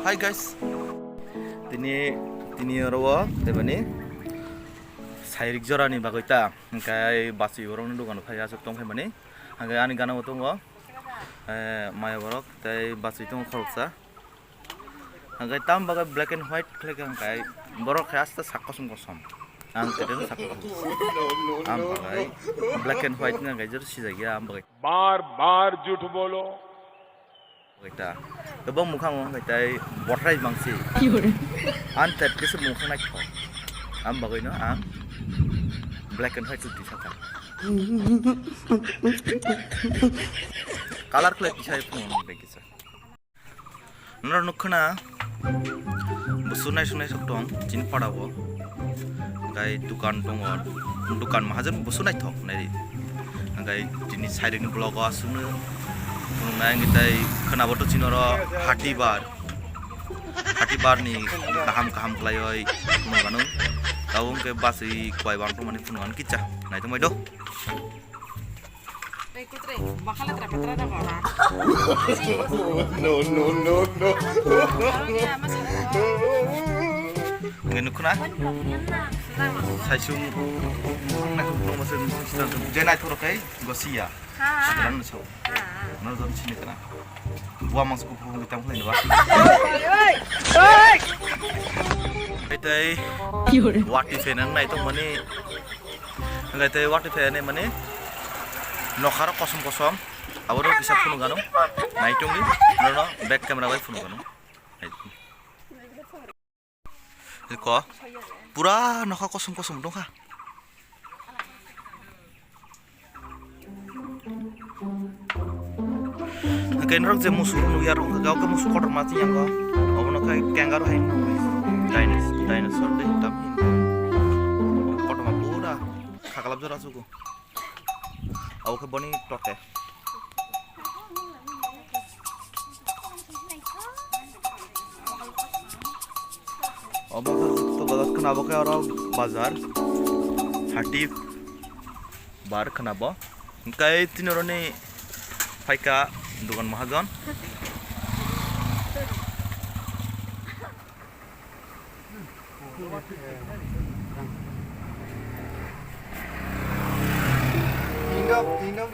Hi guys. Tini oro tebani sairik jorani bagoita angkai basi orong dukan phaya sok tong phemani angkai ani gana otongo maya borok tai basi tong khoroksa angkai tam baga black and white khlek angkai borok khasta sakosom kosom ang teden sakosom am bagai black and white angkai jor sijagi am bagai बार-बार झूठ बोलो kita kebang mukhang tai botrai bangsi an tet kis mukhang nai tho am bagai no am black and white ti saka color kle ti sai phone be kisa nor nukhna busunai sok tong chin padabo gai dukan tongo dukan mahajan busunai thok nai gai tini sairing blog asunu nang itai khana boto chinoro hati bar ni kaham klayoi manganu taung ke basi kwai bang to mani punuan kicha nai to maido no ngenu khuna saisung na ko mo sen sistan jenai thoro kai gosia sekarang no chau no don chini kana buah masuk ke pulau kita mulai nih itai wati fenan nai to mani ngai tai wati fene mani nokhara kosom aboro bisa phunu gano nai tongi no back camera bai phunu gano ko pura nokha kosom dong ha kenrok je musur nu yar gau ke musuk kotor mati yang go obono kai kangaroo hain dinosaur de tam kotor ma pura khakalap jora suku au ke boni tote obo to gadat kana bo ke aro bazar hati bar kana bo kai tinorone faika dukan mahajan Tindak